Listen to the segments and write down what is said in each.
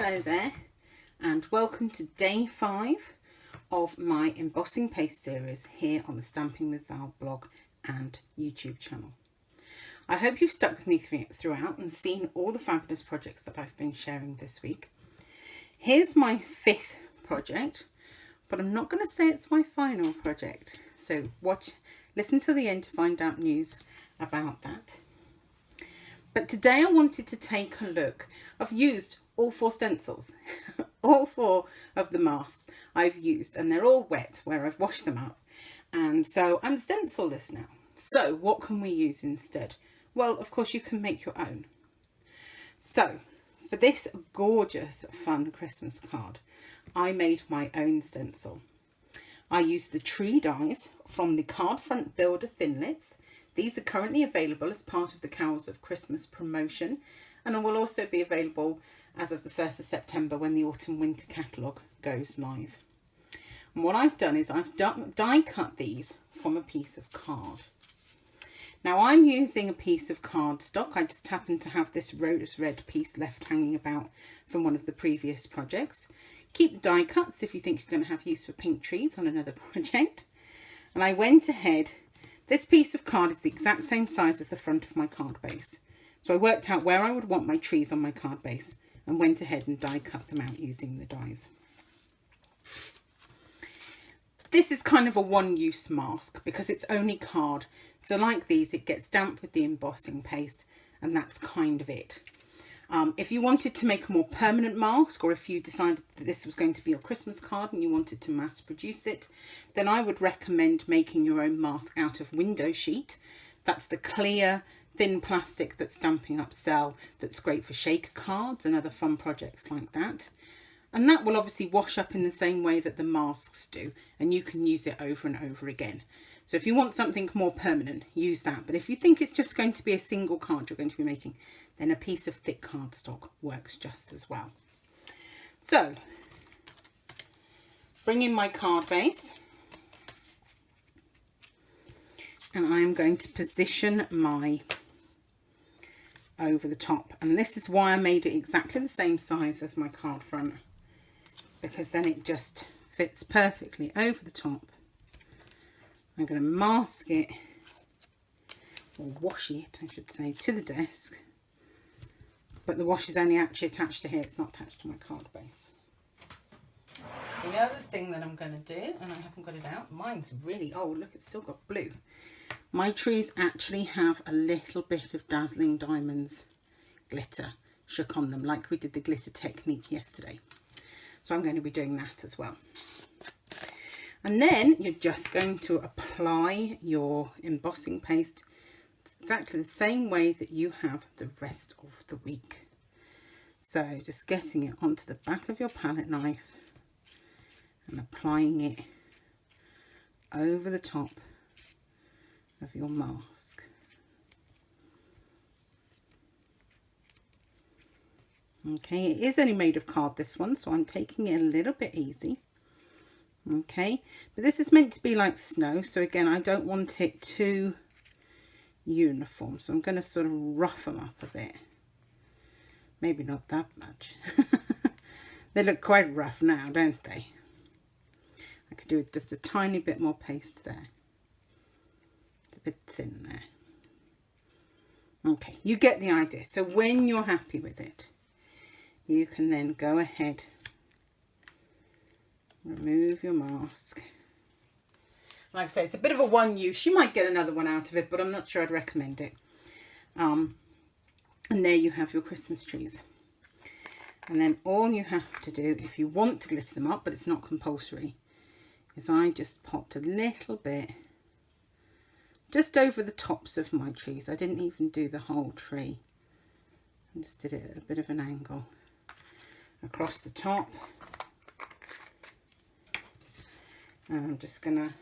Hello there, and welcome to day 5 of my embossing paste series here on the Stamping with Val blog and YouTube channel. I hope you've stuck with me throughout and seen all the fabulous projects that I've been sharing this week. Here's my 5th project, but I'm not going to say it's my final project, so listen to the end to find out news about that. But today I wanted to take a look. I've used all 4 stencils, all 4 of the masks I've used, and they're all wet where I've washed them up. And so I'm stencil-less now. So what can we use instead? Well, of course you can make your own. So for this gorgeous, fun Christmas card, I made my own stencil. I used the tree dies from the Card Front Builder Thinlits. These are currently available as part of the Carols of Christmas promotion, and it will also be available as of the 1st of September when the Autumn Winter catalogue goes live. And what I've done is I've die cut these from a piece of card. Now I'm using a piece of cardstock. I just happen to have this rose red piece left hanging about from one of the previous projects. Keep the die cuts if you think you're going to have use for pink trees on another project. And I went ahead, this piece of card is the exact same size as the front of my card base. So I worked out where I would want my trees on my card base and went ahead and die cut them out using the dies. This is kind of a one-use mask because it's only card. So like these, it gets damp with the embossing paste, and that's kind of it. If you wanted to make a more permanent mask, or if you decided that this was going to be your Christmas card and you wanted to mass produce it, then I would recommend making your own mask out of window sheet. That's the clear, thin plastic that Stampin' Up sell, that's great for shaker cards and other fun projects like that. And that will obviously wash up in the same way that the masks do, and you can use it over and over again. So if you want something more permanent, use that. But if you think it's just going to be a single card you're going to be making, then a piece of thick cardstock works just as well. So, bring in my card base. And I'm going to position my over the top. And this is why I made it exactly the same size as my card front, because then it just fits perfectly over the top. I'm going to mask it, or washi it I should say, to the desk, but the wash is only actually attached to here, it's not attached to my card base. The other thing that I'm going to do, and I haven't got it out, mine's really old, look, it's still got blue. My trees actually have a little bit of Dazzling Diamonds glitter shook on them, like we did the glitter technique yesterday. So I'm going to be doing that as well. And then you're just going to apply your embossing paste exactly the same way that you have the rest of the week. So just getting it onto the back of your palette knife and applying it over the top of your mask. Okay, it is only made of card, this one, so I'm taking it a little bit easy. Okay, but this is meant to be like snow, so again I don't want it too uniform, so I'm going to sort of rough them up a bit. Maybe not that much. They look quite rough now, don't they? I could do with just a tiny bit more paste there. It's a bit thin there. Okay, you get the idea. So when you're happy with it, you can then go ahead, remove your mask. Like I say, it's a bit of a one use. You might get another one out of it, but I'm not sure I'd recommend it. And there you have your Christmas trees. And then all you have to do, if you want to glitter them up, but it's not compulsory, is I just popped a little bit just over the tops of my trees. I didn't even do the whole tree. I just did it at a bit of an angle across the top. And I'm just going to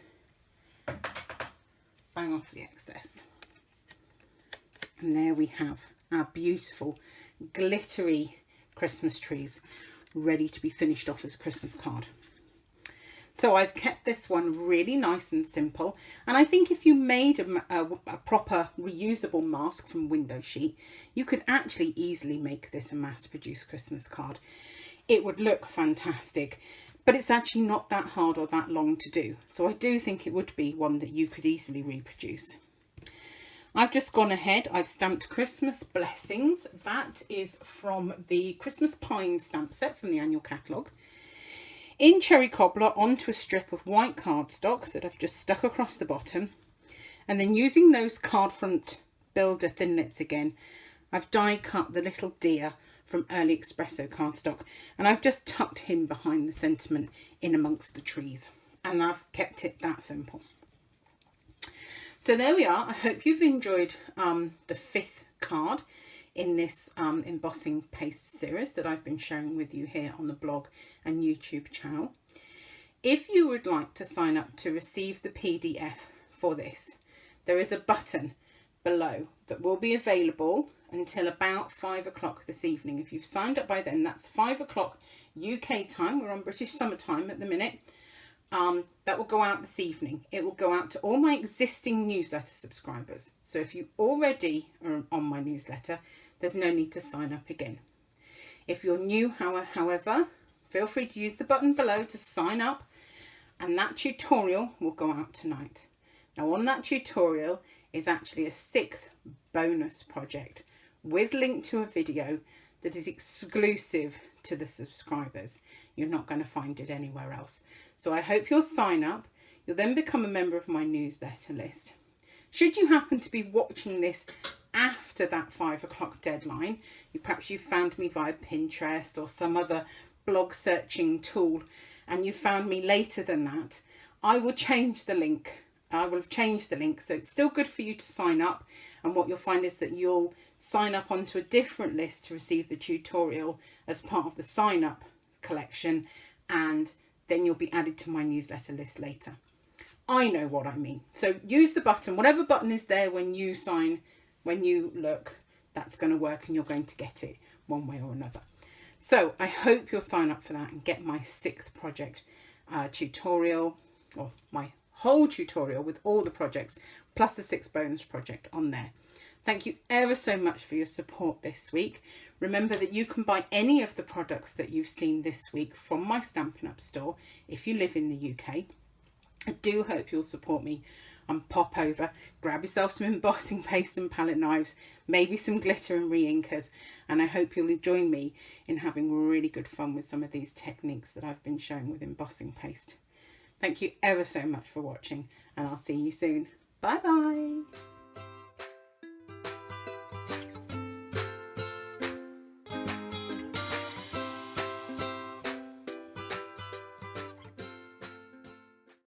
bang off the excess. And there we have our beautiful glittery Christmas trees ready to be finished off as a Christmas card. So I've kept this one really nice and simple, and I think if you made a proper reusable mask from window sheet, you could actually easily make this a mass-produced Christmas card. it would look fantastic. But it's actually not that hard or that long to do. So I do think it would be one that you could easily reproduce. I've just gone ahead, I've stamped Christmas Blessings. That is from the Christmas Pine stamp set from the annual catalogue. In Cherry Cobbler onto a strip of white cardstock that I've just stuck across the bottom. And then using those card front builder thinlits again, I've die cut the little deer from Early Espresso cardstock, and I've just tucked him behind the sentiment in amongst the trees, and I've kept it that simple. So there we are. I hope you've enjoyed the 5th card in this embossing paste series that I've been sharing with you here on the blog and YouTube channel. If you would like to sign up to receive the PDF for this, there is a button below that will be available until about 5 o'clock this evening. If you've signed up by then, that's 5 o'clock UK time. We're on British summertime at the minute. That will go out this evening. It will go out to all my existing newsletter subscribers. So if you already are on my newsletter, there's no need to sign up again. If you're new, however, feel free to use the button below to sign up, and that tutorial will go out tonight. Now on that tutorial is actually a 6th bonus project with link to a video that is exclusive to the subscribers. You're not going to find it anywhere else. So I hope you'll sign up. You'll then become a member of my newsletter list. Should you happen to be watching this after that 5 o'clock deadline, perhaps you found me via Pinterest or some other blog searching tool, and you found me later than that, I will change the link. I will have changed the link, so it's still good for you to sign up, and what you'll find is that you'll sign up onto a different list to receive the tutorial as part of the sign up collection, and then you'll be added to my newsletter list later. I know what I mean. So use the button, whatever button is there when you sign, when you look, that's going to work and you're going to get it one way or another. So I hope you'll sign up for that and get my 6th project tutorial, or my whole tutorial with all the projects plus the 6th bonus project on there. Thank you ever so much for your support this week. Remember that you can buy any of the products that you've seen this week from my Stampin' Up store if you live in the UK. I do hope you'll support me and pop over, grab yourself some embossing paste and palette knives, maybe some glitter and re-inkers, and I hope you'll join me in having really good fun with some of these techniques that I've been showing with embossing paste. Thank you ever so much for watching, and I'll see you soon. Bye bye.